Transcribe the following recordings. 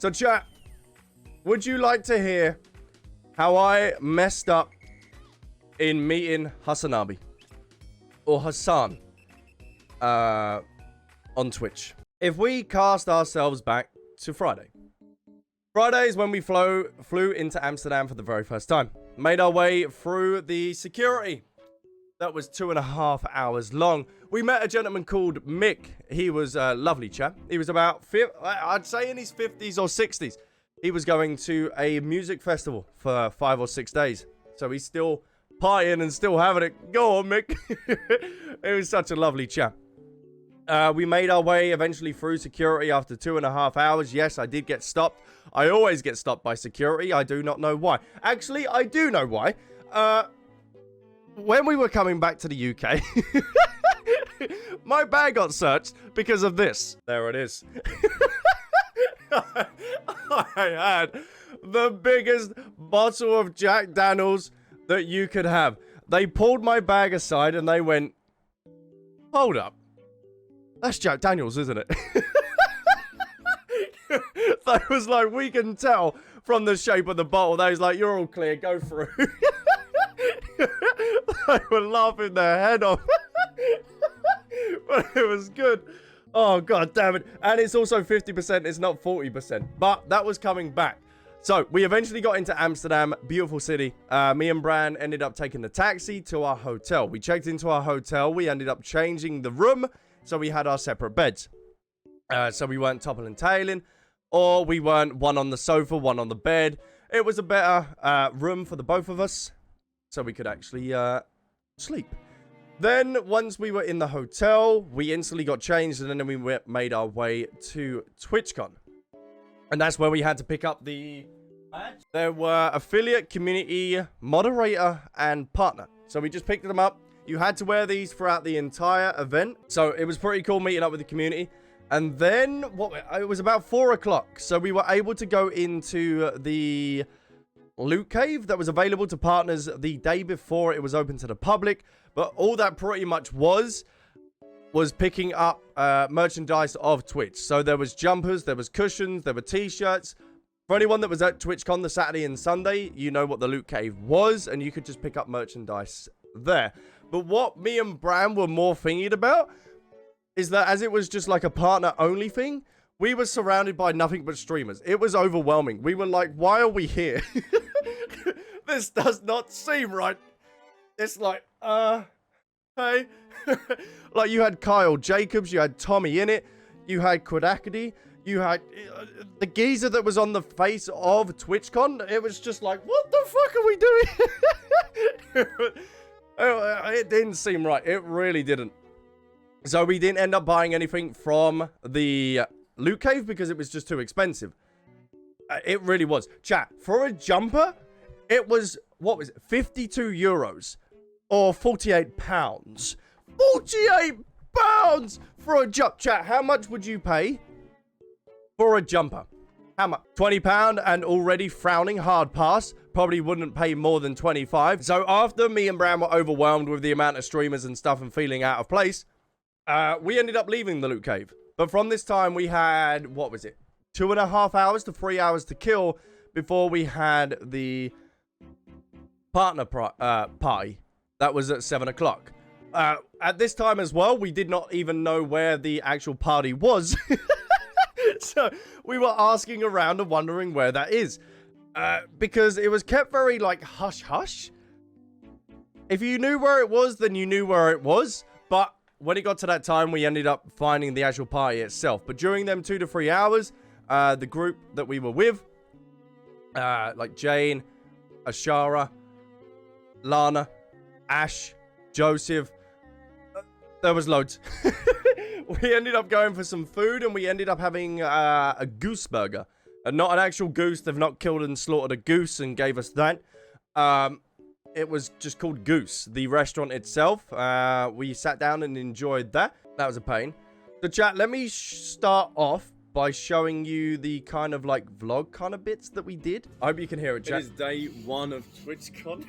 So chat, would you like to hear how I messed up in meeting Hasanabi or Hasan on Twitch? If we cast ourselves back to Friday. Friday is when we flew into Amsterdam for the very first time. Made our way through the security. That was 2.5 hours long. We met a gentleman called Mick. He was a lovely chap. He was about, I'd say in his 50s or 60s. He was going to a music festival for 5 or 6 days. So he's still partying and still having it. Go on, Mick. It was such a lovely chap. We made our way eventually through security after 2.5 hours. Yes, I did get stopped. I always get stopped by security. I do not know why. Actually, I do know why. When we were coming back to the UK, my bag got searched because of this. There it is. I had the biggest bottle of Jack Daniels that you could have. They pulled my bag aside and they went, hold up. That's Jack Daniels, isn't it? They was like, we can tell from the shape of the bottle. They was like, you're all clear, go through. They were laughing their head off. But it was good. Oh, god damn it. And it's also 50%, it's not 40%. But that was coming back. So, we eventually got into Amsterdam, beautiful city. Me and Bran ended up taking the taxi to our hotel. We checked into our hotel. We ended up changing the room. So we had our separate beds. So we weren't toppling and tailing. Or we weren't one on the sofa, one on the bed. It was a better room for the both of us. So we could actually sleep. Then, once we were in the hotel, we instantly got changed. And then we made our way to Twitchcon. And that's where we had to pick up the badge. There were affiliate, community, moderator, and partner. So we just picked them up. You had to wear these throughout the entire event. So it was pretty cool meeting up with the community. And then, it was about 4 o'clock. So we were able to go into the loot cave that was available to partners the day before it was open to the public. But all that pretty much was picking up merchandise of Twitch. So there was jumpers, there was cushions, there were t-shirts. For anyone that was at TwitchCon the Saturday and Sunday, you know what the loot cave was. And you could just pick up merchandise there. But what me and Bram were more thinking about is that as it was just like a partner only thing, we were surrounded by nothing but streamers. It was overwhelming. We were like, why are we here? This does not seem right. It's like, hey. Like you had Kyle Jacobs, you had Tommy in it, you had Kodakady, you had the geezer that was on the face of TwitchCon. It was just like, what the fuck are we doing? It didn't seem right. It really didn't. So we didn't end up buying anything from the loot cave because it was just too expensive. It really was. Chat, for a jumper, it was, what was it, 52 euros or 48 pounds. 48 pounds for a jump. Chat, how much would you pay for a jumper? How much? £20 and already frowning, hard pass. Probably wouldn't pay more than 25. So after me and Bram were overwhelmed with the amount of streamers and stuff and feeling out of place, we ended up leaving the loot cave. But from this time we had, what was it? 2.5 hours to 3 hours to kill before we had the partner party. That was at 7 o'clock. At this time as well, we did not even know where the actual party was. So we were asking around and wondering where that is. Because it was kept very, like, hush-hush. If you knew where it was, then you knew where it was. But when it got to that time, we ended up finding the actual party itself. But during them 2 to 3 hours, the group that we were with, like Jane, Ashara, Lana, Ash, Joseph, there was loads. We ended up going for some food, and we ended up having a goose burger. And not an actual goose. They've not killed and slaughtered a goose and gave us that. It was just called Goose, the restaurant itself. We sat down and enjoyed that. That was a pain. So chat, let me start off by showing you the kind of like vlog kind of bits that we did. I hope you can hear it, chat. It is day 1 of TwitchCon.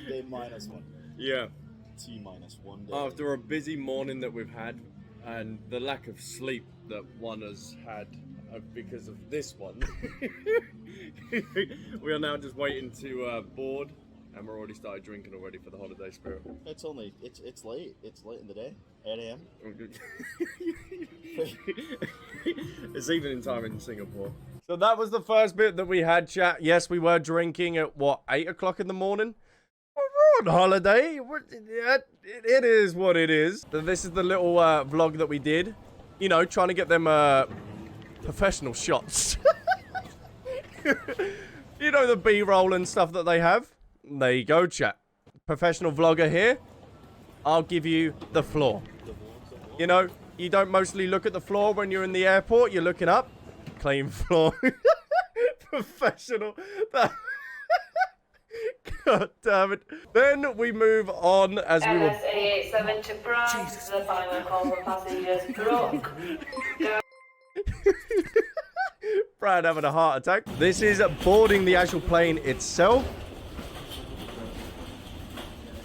Day -1. Yeah. T-1 day. After a busy morning that we've had, and the lack of sleep that one has had because of this one. We are now just waiting to board, and we're already started drinking already for the holiday spirit. It's only it's late. It's late in the day. 8 a.m. It's evening time in Singapore. So that was the first bit that we had, chat. Yes, we were drinking at, what, 8 o'clock in the morning? Well, we're on holiday. It is what it is. So this is the little vlog that we did. You know, trying to get them professional shots. You know, the B-roll and stuff that they have. There you go, chat. Professional vlogger here. I'll give you the floor. You know, you don't mostly look at the floor when you're in the airport. You're looking up. Clean floor. Professional. God damn it. Then we move on as we were... MS-887 to Prague. The final call for passengers drunk. Brad having a heart attack. This is boarding the actual plane itself.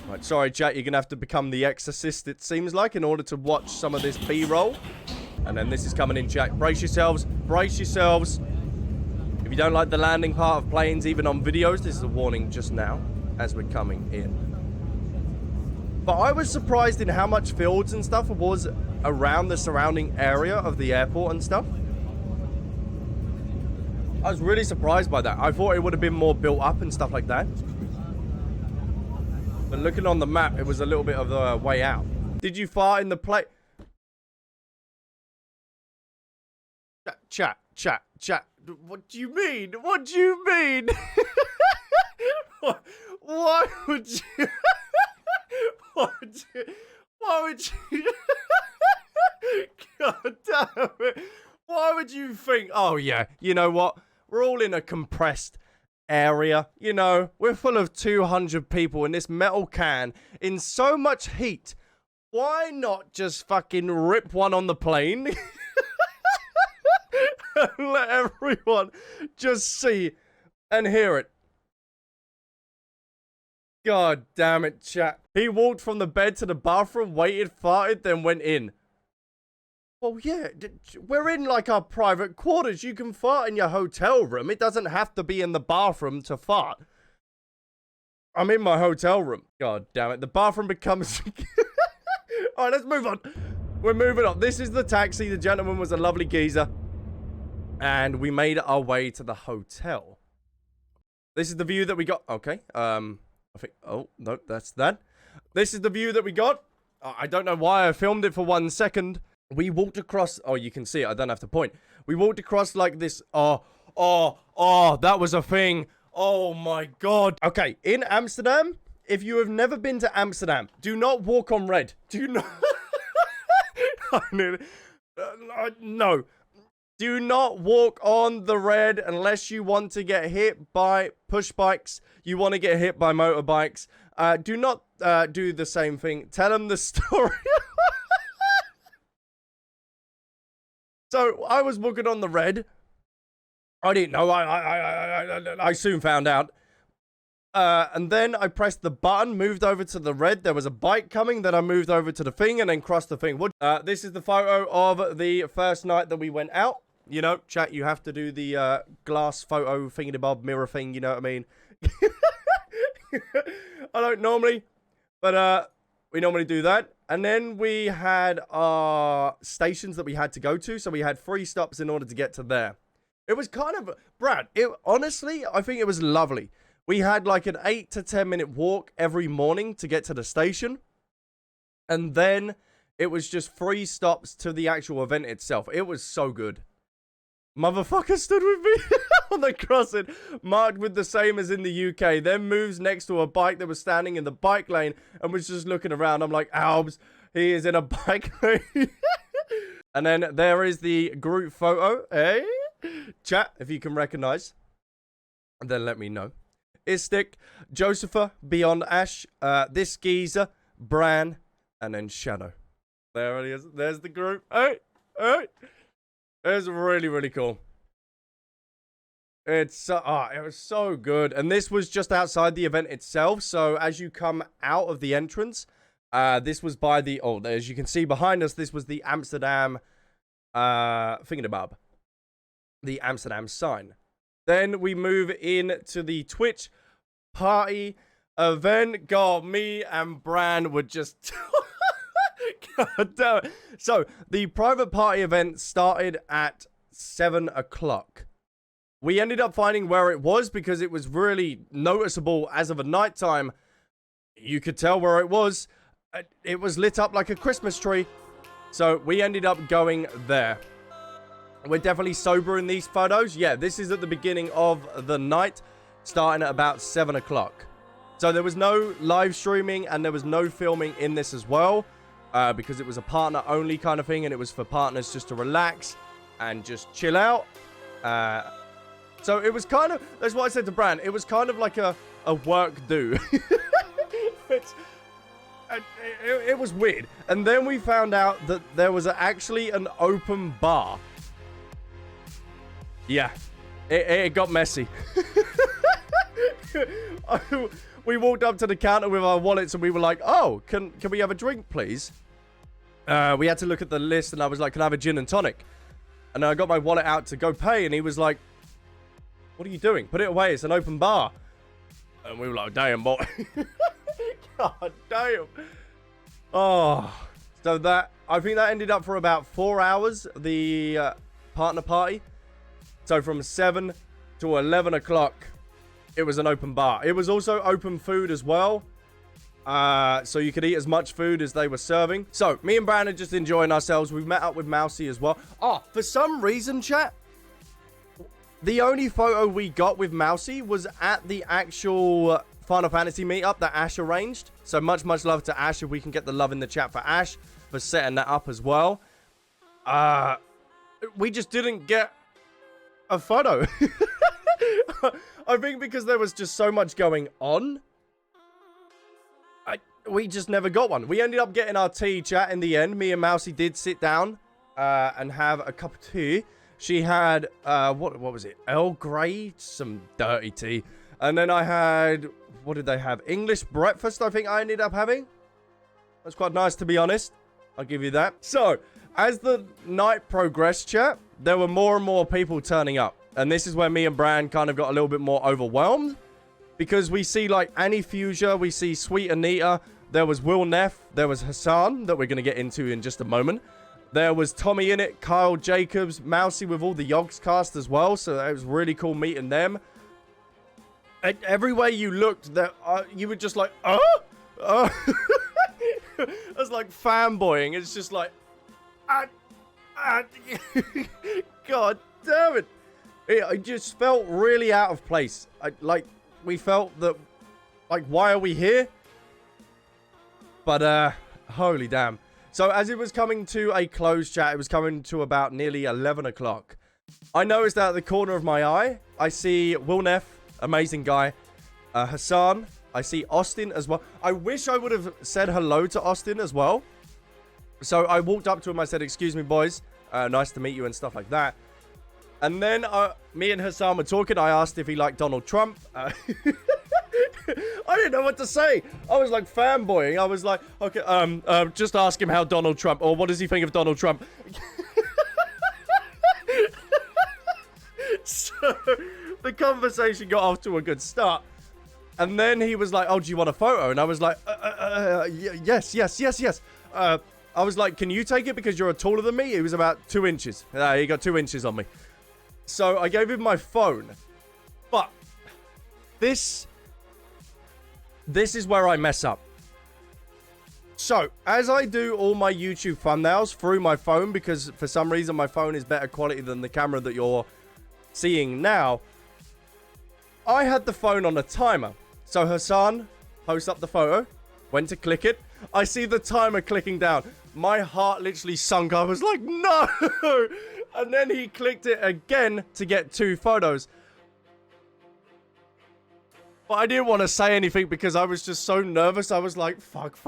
Right, sorry, chat. You're going to have to become the exorcist, it seems like, in order to watch some of this B-roll. And then this is coming in, chat. Brace yourselves. Brace yourselves. If you don't like the landing part of planes, even on videos, this is a warning just now as we're coming in. But I was surprised in how much fields and stuff was around the surrounding area of the airport and stuff. I was really surprised by that. I thought it would have been more built up and stuff like that. But looking on the map, it was a little bit of the way out. Did you fart in the plane? Chat. What do you mean? What do you mean? Why would you? Why would you? God damn it. Why would you think, oh yeah, you know what? We're all in a compressed area. You know, we're full of 200 people in this metal can in so much heat. Why not just fucking rip one on the plane? And let everyone just see and hear it. God damn it, chat. He walked from the bed to the bathroom, waited, farted, then went in. Well, yeah, we're in like our private quarters. You can fart in your hotel room. It doesn't have to be in the bathroom to fart. I'm in my hotel room. God damn it. The bathroom becomes... All right, let's move on. We're moving on. This is the taxi. The gentleman was a lovely geezer. And we made our way to the hotel. This is the view that we got. Okay. I think... Oh, no, that's that. This is the view that we got. I don't know why I filmed it for 1 second. We walked across... Oh, you can see it. I don't have to point. We walked across like this... Oh, that was a thing. Oh, my God. Okay, in Amsterdam, if you have never been to Amsterdam, do not walk on red. Do not... No. Do not walk on the red unless you want to get hit by push bikes. You want to get hit by motorbikes. Do not do the same thing. Tell them the story. So, I was walking on the red. I didn't know. I soon found out. And then I pressed the button, moved over to the red. There was a bike coming. Then I moved over to the thing and then crossed the thing. This is the photo of the first night that we went out. You know, chat, you have to do the glass photo thingy-bob mirror thing. You know what I mean? I don't normally. But we normally do that. And then we had our stations that we had to go to. So we had 3 stops in order to get to there. It was kind of... Brad, honestly, I think it was lovely. We had like an 8 to 10 minute walk every morning to get to the station. And then it was just 3 stops to the actual event itself. It was so good. Motherfucker stood with me on the crossing, marked with the same as in the UK. Then moves next to a bike that was standing in the bike lane and was just looking around. I'm like, Albs, he is in a bike lane. And then there is the group photo. Hey, chat, if you can recognize, then let me know. Istik, Josepha, Beyond Ash, this geezer, Bran, and then Shadow. There it is. There's the group. Hey. It was really, really cool. It was so good. And this was just outside the event itself. So as you come out of the entrance, This was by the, as you can see behind us, this was the Amsterdam, thingamabob. The Amsterdam sign. Then we move in to the Twitch party event. God, me and Bran were just... God damn it. So, the private party event started at 7 o'clock. We ended up finding where it was because it was really noticeable as of a nighttime. You could tell where it was. It was lit up like a Christmas tree. So, we ended up going there. We're definitely sober in these photos. Yeah, this is at the beginning of the night, starting at about 7 o'clock. So there was no live streaming and there was no filming in this as well, because it was a partner-only kind of thing, and it was for partners just to relax and just chill out. So it was kind of, that's what I said to Bran, it was kind of like a work do. It was weird. And then we found out that there was actually an open bar. Yeah, it got messy. We walked up to the counter with our wallets and we were like, oh, can we have a drink, please? We had to look at the list and I was like, can I have a gin and tonic? And I got my wallet out to go pay and he was like, what are you doing? Put it away, it's an open bar. And we were like, damn, boy. God damn. Oh, so I think that ended up for about 4 hours, the partner party. So from 7 to 11 o'clock, it was an open bar. It was also open food as well. So you could eat as much food as they were serving. So me and Brandon just enjoying ourselves. We've met up with Mousy as well. Oh, for some reason, chat, the only photo we got with Mousy was at the actual Final Fantasy meetup that Ash arranged. So much love to Ash. If we can get the love in the chat for Ash for setting that up as well. We just didn't get a photo. I think because there was just so much going on, we just never got one. We ended up getting our tea, chat, in the end. Me and Mousy did sit down and have a cup of tea. She had, what was it? Earl Grey, some dirty tea. And then I had, what did they have? English breakfast, I think I ended up having. That's quite nice, to be honest. I'll give you that. So, as the night progressed, chat, there were more and more people turning up. And this is where me and Bran kind of got a little bit more overwhelmed. Because we see, like, Annie Fuchsia, we see Sweet Anita, there was Will Neff, there was Hassan, that we're going to get into in just a moment. There was Tommy in it, Kyle Jacobs, Mousy with all the Yogs cast as well, so it was really cool meeting them. Everywhere you looked, you were just like, It was like fanboying. It's just like, God damn it. It just felt really out of place. We felt that, like, why are we here? But, holy damn. So, as it was coming to a close, chat, it was coming to about nearly 11 o'clock. I noticed that at the corner of my eye, I see Will Neff, amazing guy, Hassan, I see Austin as well. I wish I would have said hello to Austin as well. So, I walked up to him, I said, excuse me, boys, nice to meet you and stuff like that. And then me and Hassan were talking. I asked if he liked Donald Trump. I didn't know what to say. I was like fanboying. I was like, okay, just ask him how Donald Trump, or what does he think of Donald Trump? So the conversation got off to a good start. And then he was like, oh, do you want a photo? And I was like, yes. I was like, can you take it because you're taller than me? He was about 2 inches. He got 2 inches on me. So I gave him my phone. But this is where I mess up. So, as I do all my YouTube thumbnails through my phone, because for some reason my phone is better quality than the camera that you're seeing now, I had the phone on a timer. So Hassan posts up the photo, went to click it. I see the timer clicking down. My heart literally sunk. I was like, no! And then he clicked it again to get 2 photos. But I didn't want to say anything because I was just so nervous. I was like, fuck.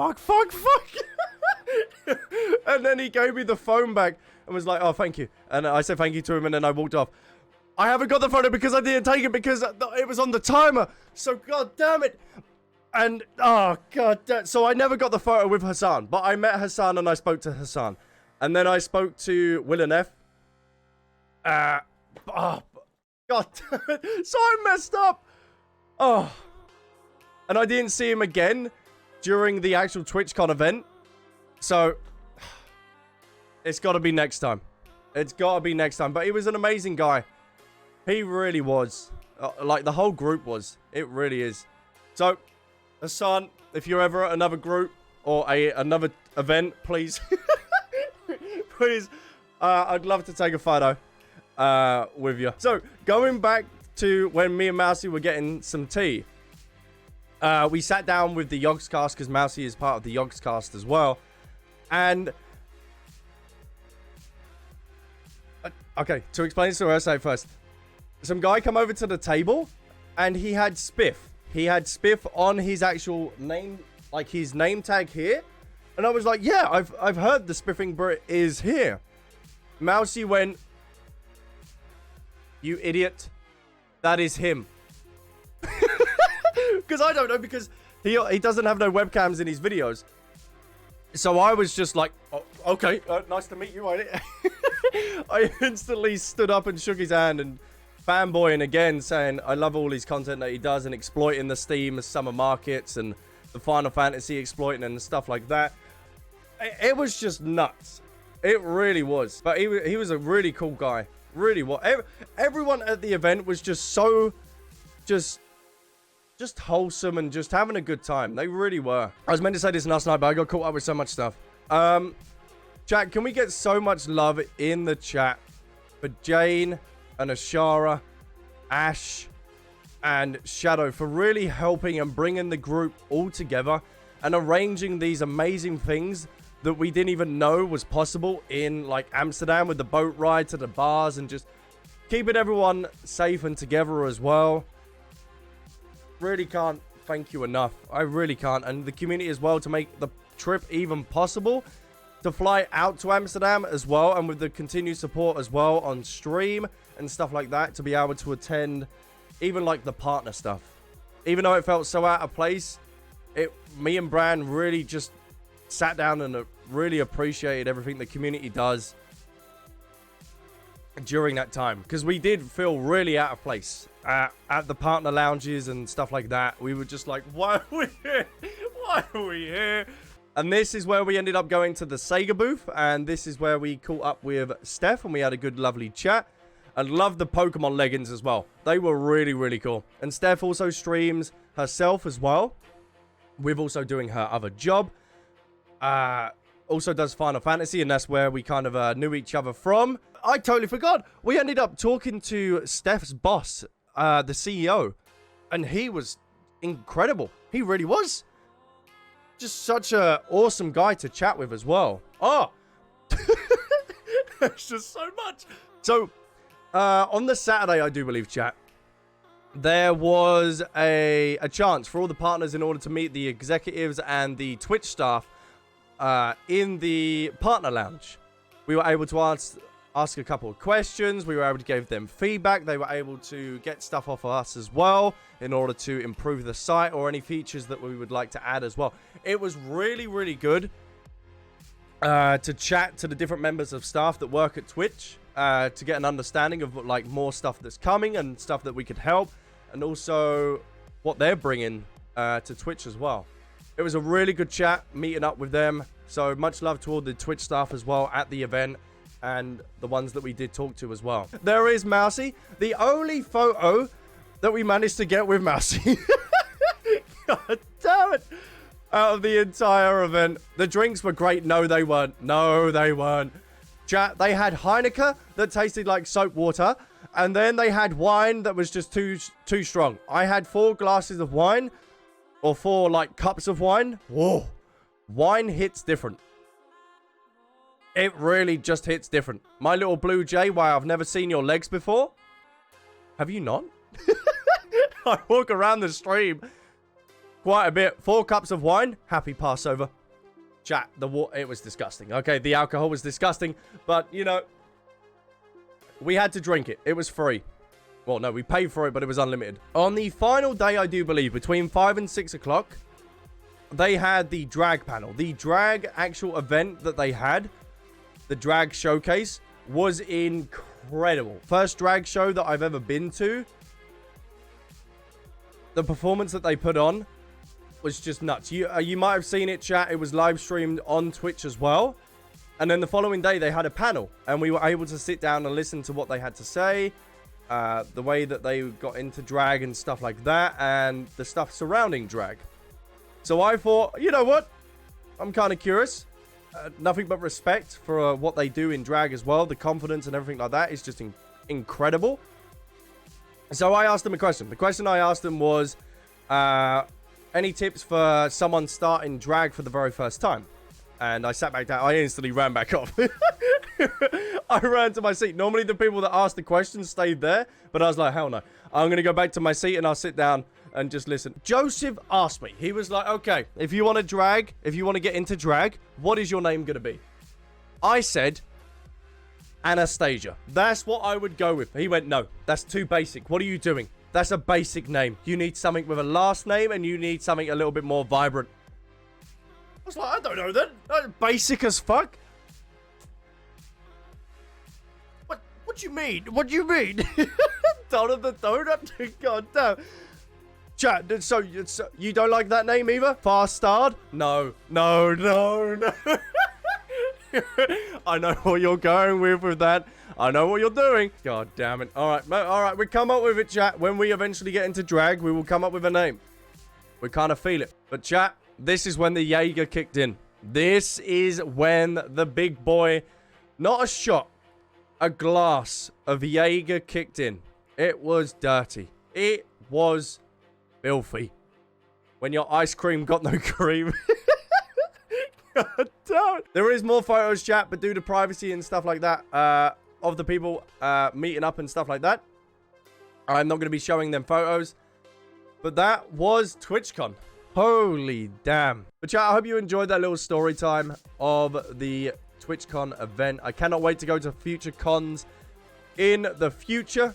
And then he gave me the phone back and was like, oh, thank you. And I said thank you to him and then I walked off. I haven't got the photo because I didn't take it because it was on the timer. So, god damn it. And, oh, God. So I never got the photo with Hasan. But I met Hasan and I spoke to Hasan. And then I spoke to Will and F. Oh, God. So I messed up. Oh. And I didn't see him again during the actual Twitchcon event. So, it's got to be next time. It's got to be next time. But he was an amazing guy. He really was. Like, the whole group was. It really is. So, Hasan, if you're ever at another group or another event, please. Please. I'd love to take a photo with you. So, going back to when me and Mousy were getting some tea. We sat down with the Yogscast because Mousy is part of the Yogscast as well. And... okay, to explain this to her, I'll say first. Some guy come over to the table and he had Spiff. He had Spiff on his actual name, like his name tag here. And I was like, yeah, I've heard the Spiffing Brit is here. Mousy went, you idiot. That is him. Because I don't know, because he doesn't have no webcams in his videos. So I was just like, oh, okay, nice to meet you, ain't it? I instantly stood up and shook his hand and fanboying again, saying I love all his content that he does and exploiting the Steam summer markets and the Final Fantasy exploiting and stuff like that. It was just nuts. It really was. But he was a really cool guy. Really was. Everyone at the event was just so... Just wholesome and just having a good time. They really were. I was meant to say this last night, but I got caught up with so much stuff. Chat, can we get so much love in the chat for Jane and Ashara, Ash, and Shadow for really helping and bringing the group all together and arranging these amazing things that we didn't even know was possible in like Amsterdam with the boat ride to the bars and just keeping everyone safe and together as well. Really can't thank you enough. I really can't. And the community as well to make the trip even possible, to fly out to Amsterdam as well, and with the continued support as well on stream and stuff like that, to be able to attend even like the partner stuff. Even though it felt so out of place, me and Bran really just sat down and really appreciated everything the community does during that time, because we did feel really out of place at the partner lounges and stuff like that. We were just like, why are we here? Why are we here? And this is where we ended up going to the Sega booth, and this is where we caught up with Steph and we had a good lovely chat. I love the Pokemon leggings as well. They were really, really cool. And Steph also streams herself as well, with also doing her other job. Also does Final Fantasy, and that's where we kind of knew each other from. I totally forgot. We ended up talking to Steph's boss, the CEO, and he was incredible. He really was. Just such a awesome guy to chat with as well. Oh, there's just so much. So, on the Saturday, I do believe, chat, there was a chance for all the partners in order to meet the executives and the Twitch staff in the partner lounge. We were able to ask a couple of questions. We were able to give them feedback. They were able to get stuff off of us as well in order to improve the site or any features that we would like to add as well. It was really, really good to chat to the different members of staff that work at Twitch to get an understanding of like more stuff that's coming and stuff that we could help, and also what they're bringing to Twitch as well. It was a really good chat meeting up with them. So much love to all the Twitch staff as well at the event, and the ones that we did talk to as well. There is Mousy. The only photo that we managed to get with Mousy. God damn it. Out of the entire event. The drinks were great. No, they weren't. No, they weren't. Chat, they had Heineken that tasted like soap water. And then they had wine that was just too strong. I had 4 glasses of wine. Or 4, like, cups of wine. Whoa. Wine hits different. It really just hits different. My little blue jay, why I've never seen your legs before. Have you not? I walk around the stream quite a bit. 4 cups of wine. Happy Passover. Chat, it was disgusting. Okay, the alcohol was disgusting. But, you know, we had to drink it. It was free. Well, no, we paid for it, but it was unlimited. On the final day, I do believe, between 5 and 6 o'clock, they had the drag panel. The drag actual event that they had, the drag showcase, was incredible. First drag show that I've ever been to. The performance that they put on was just nuts. You might have seen it, chat. It was live streamed on Twitch as well. And then the following day, they had a panel. And we were able to sit down and listen to what they had to say. The way that they got into drag and stuff like that. And the stuff surrounding drag. So I thought, you know what? I'm kind of curious. Nothing but respect for what they do in drag as well. The confidence and everything like that is just incredible. So I asked them a question. The question I asked them was, any tips for someone starting drag for the very first time? And I sat back down. I instantly ran back off. I ran to my seat. Normally the people that asked the question stayed there. But I was like, hell no. I'm going to go back to my seat and I'll sit down and just listen. Joseph asked me. He was like, okay, if you want to drag, if you want to get into drag, what is your name going to be? I said, Anastasia. That's what I would go with. He went, no, that's too basic. What are you doing? That's a basic name. You need something with a last name and you need something a little bit more vibrant. I was like, I don't know that. That's basic as fuck. What do you mean? What do you mean? Donald the Donut? God damn. Chat, so you don't like that name either? Fast Starred? No. I know what you're going with that. I know what you're doing. God damn it. All right, we come up with it, chat. When we eventually get into drag, we will come up with a name. We kind of feel it. But chat, this is when the Jaeger kicked in. This is when the big boy, not a shot, a glass of Jaeger kicked in. It was dirty. It was filthy. When your ice cream got no cream. God damn it. There is more photos, chat, but due to privacy and stuff like that, of the people meeting up and stuff like that, I'm not going to be showing them photos. But that was TwitchCon. Holy damn. But chat, I hope you enjoyed that little story time of the TwitchCon event. I cannot wait to go to future cons in the future.